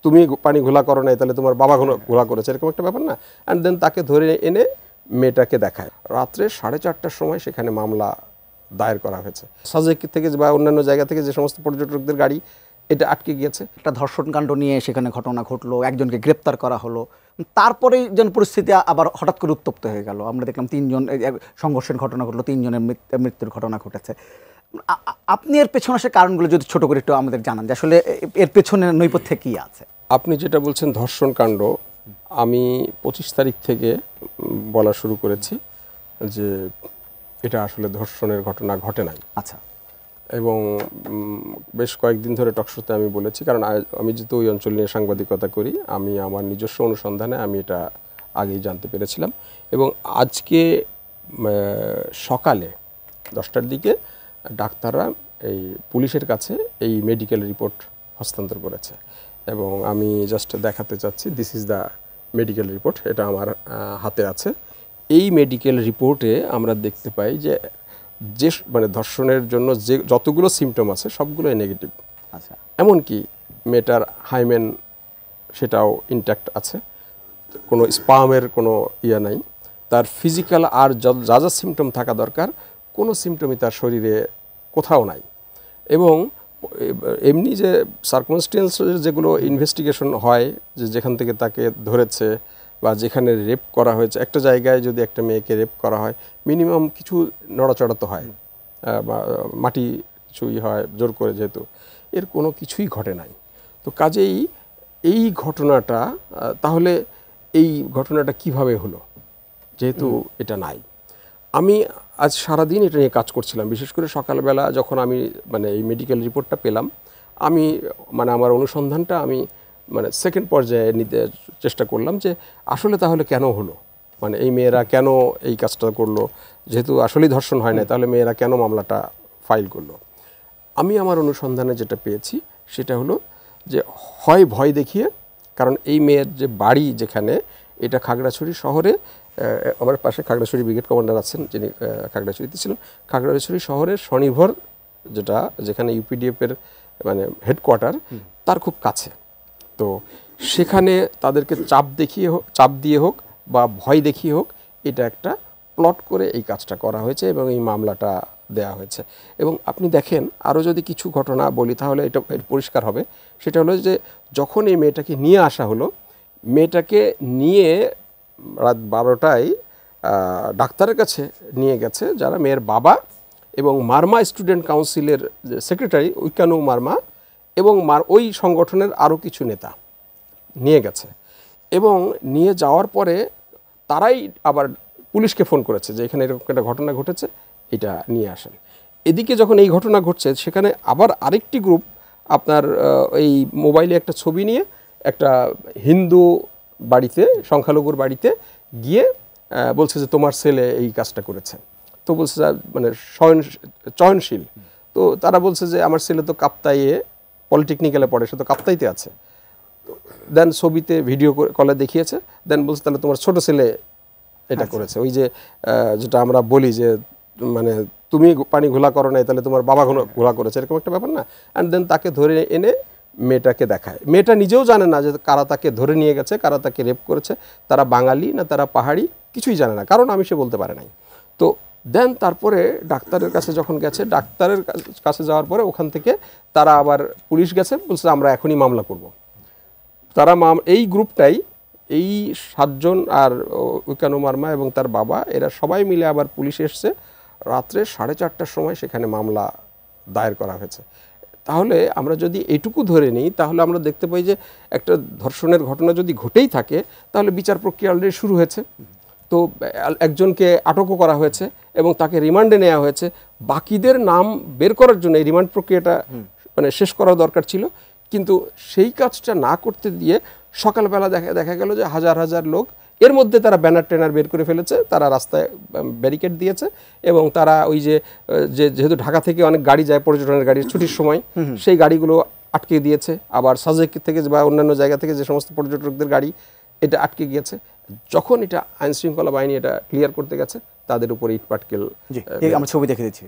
তুমি পানি ঘোলা করো নাই, তাহলে তোমার বাবা ঘোলা করেছে, এরকম একটা ব্যাপার না। অ্যান্ড দেন তাকে ধরে এনে মেয়েটাকে দেখায়। রাত্রে 4:30টার সময় সেখানে মামলা দায়ের করা হয়েছে। সাজেক থেকে বা অন্যান্য জায়গা থেকে যে সমস্ত পর্যটকদের গাড়ি এটা আটকে গিয়েছে। একটা ধর্ষণকাণ্ড নিয়ে সেখানে ঘটনা ঘটলো, একজনকে গ্রেপ্তার করা হলো, তারপরেই যেন পরিস্থিতি আবার হঠাৎ করে উত্তপ্ত হয়ে গেল। আমরা দেখলাম 3 জন সংঘর্ষের ঘটনা ঘটলো, 3 জনের মৃত্যুর ঘটনা ঘটেছে। আপনি এর পেছনে সে কারণগুলো যদি ছোট করে একটু আমাদের জানান যে আসলে এর পেছনে নৈপথ্যে কী আছে। আপনি যেটা বলছেন ধর্ষণ কাণ্ড, আমি 25 তারিখ থেকে বলা শুরু করেছি যে এটা আসলে ধর্ষণের ঘটনা ঘটে নাই। আচ্ছা। এবং বেশ কয়েকদিন ধরে টকশোতে আমি বলেছি, কারণ আমি যেহেতু ওই অঞ্চল নিয়ে সাংবাদিকতা করি, আমি আমার নিজস্ব অনুসন্ধানে আমি এটা আগেই জানতে পেরেছিলাম। এবং আজকে সকালে 10টার দিকে ডাক্তাররা এই পুলিশের কাছে এই মেডিকেল রিপোর্ট হস্তান্তর করেছে। এবং আমি জাস্ট দেখাতে চাচ্ছি, this is the medical report, এটা আমার হাতে আছে। এই মেডিকেল রিপোর্টে আমরা দেখতে পাই যে মানে ধর্ষণের জন্য যে যতগুলো সিমটম আছে সবগুলোই নেগেটিভ। আচ্ছা। এমনকি মেয়েটার হাইমেন সেটাও ইনট্যাক্ট আছে, কোনো স্পামের কোনো ইয়া নাই। তার ফিজিক্যাল আর যা যা সিমটম থাকা দরকার কোনো সিমটমই তার শরীরে কোথাও নাই। এবং এমনি যে সার্কামস্টেন্সের যেগুলো ইনভেস্টিগেশন হয়, যে যেখান থেকে তাকে ধরেছে বা যেখানে রেপ করা হয়েছে, একটা জায়গায় যদি একটা মেয়েকে রেপ করা হয় মিনিমাম কিছু নড়াচড়া তো হয়, মাটি কিছুই হয় জোর করে, যেহেতু এর কোনো কিছুই ঘটে নাই। তো কাজেই এই ঘটনাটা, তাহলে এই ঘটনাটা কিভাবে হলো যেহেতু এটা নাই। আমি আজ সারাদিন এটা নিয়ে কাজ করছিলাম, বিশেষ করে সকালবেলা যখন আমি মানে এই মেডিকেল রিপোর্টটা পেলাম, আমি মানে আমার অনুসন্ধানটা আমি মানে সেকেন্ড পর্যায়ে নিতে চেষ্টা করলাম যে আসলে তাহলে কেন হলো, মানে এই মেয়েরা কেন এই কাজটা করলো, যেহেতু আসলেই ধর্ষণ হয় না তাহলে মেয়েরা কেন মামলাটা ফাইল করলো। আমি আমার অনুসন্ধানে যেটা পেয়েছি সেটা হলো যে হয় ভয় দেখিয়ে, কারণ এই মেয়ের যে বাড়ি যেখানে, এটা খাগড়াছড়ি শহরে, আমার পাশে খাগড়াছড়ি ব্রিগেড কমান্ডার আছেন যিনি খাগড়াছড়িতে ছিলেন, খাগড়াছড়ি শহরের স্বনির্ভর যেখানে ইউপিডিএফের মানে হেডকোয়ার্টার, তার খুব কাছে। তো সেখানে তাদেরকে চাপ দিয়ে হোক বা ভয় দেখিয়ে হোক, এটা একটা প্লট করে এই কাজটা করা হয়েছে এবং এই মামলাটা দেয়া হয়েছে। এবং আপনি দেখেন, আরও যদি কিছু ঘটনা বলি তাহলে এটা পরিষ্কার হবে। সেটা হলো যে যখন এই মেয়েটাকে নিয়ে আসা হলো, মেয়েটাকে নিয়ে রাত 12টায় ডাক্তারের কাছে নিয়ে গেছে যারা মেয়ের বাবা এবং মারমা স্টুডেন্ট কাউন্সিলের যে সেক্রেটারি উইকানু মারমা এবং ওই সংগঠনের আরও কিছু নেতা নিয়ে গেছে। এবং নিয়ে যাওয়ার পরে তারাই আবার পুলিশকে ফোন করেছে যে এখানে এরকম একটা ঘটনা ঘটেছে, এটা নিয়ে আসেন। এদিকে যখন এই ঘটনা ঘটছে, সেখানে আবার আরেকটি গ্রুপ আপনার এই মোবাইলে একটা ছবি নিয়ে একটা হিন্দু বাড়িতে, সংখ্যালঘুর বাড়িতে গিয়ে বলছে যে তোমার ছেলে এই কাজটা করেছে। তো বলছে মানে চয়নশীল, তো তারা বলছে যে আমার ছেলে তো কাপ্তাইয়ে পলিটেকনিক্যালে পড়ে, সে তো কাপ্তাইতে আছে। দেন ছবিতে ভিডিও কলে দেখিয়েছে, দেন বলছে তাহলে তোমার ছোট ছেলে এটা করেছে। ওই যে যেটা আমরা বলি যে মানে তুমি পানি ঘোলা করো নাই, তাহলে তোমার বাবা ঘোলা করেছে, এরকম একটা ব্যাপার না। অ্যান্ড দেন তাকে ধরে এনে মেয়েটাকে দেখায়। মেয়েটা নিজেও জানে না যে কারা তাকে ধরে নিয়ে গেছে, কারা তাকে রেপ করেছে, তারা বাঙালি না তারা পাহাড়ি, কিছুই জানে না, কারণ আমি সে বলতে পারে নাই। তো দেন তারপরে ডাক্তারের কাছে যখন গেছে, ডাক্তারের কাছে যাওয়ার পরে ওখান থেকে তারা আবার পুলিশ গেছে, বলছে আমরা এখনই মামলা করব। তারা এই গ্রুপটাই, এই 7 জন আর উইকানু মারমা এবং তার বাবা, এরা সবাই মিলে আবার পুলিশ এসছে। রাত্রে 4:30টার সময় সেখানে মামলা দায়ের করা হয়েছে। তাহলে আমরা যদি এইটুকু ধরে নিই, তাহলে আমরা দেখতে পাই যে একটা ধর্ষণের ঘটনা যদি ঘটেই থাকে, তাহলে বিচার প্রক্রিয়া অলরেডি শুরু হয়েছে। তো একজনকে আটকও করা হয়েছে এবং তাকে রিমান্ডে নেওয়া হয়েছে। বাকিদের নাম বের করার জন্য এই রিমান্ড প্রক্রিয়াটা মানে শেষ করা দরকার ছিল, কিন্তু সেই কাজটা না করতে দিয়ে সকালবেলা দেখা গেল যে হাজার হাজার লোক, এর মধ্যে তারা ব্যানার ট্যানার বের করে ফেলেছে, তারা রাস্তায় ব্যারিকেড দিয়েছে এবং তারা ওই যেহেতু ঢাকা থেকে অনেক গাড়ি যায়, পর্যটনের গাড়ি ছুটির সময়, সেই গাড়িগুলো আটকে দিয়েছে। আবার সাজেক থেকে বা অন্যান্য জায়গা থেকে যে সমস্ত পর্যটকদের গাড়ি, এটা আটকে গিয়েছে। যখন এটা আইন শৃঙ্খলা বাহিনী এটা ক্লিয়ার করতে গেছে, তাদের উপরে ইট পাটকেল, আমরা ছবি দেখে দিচ্ছি।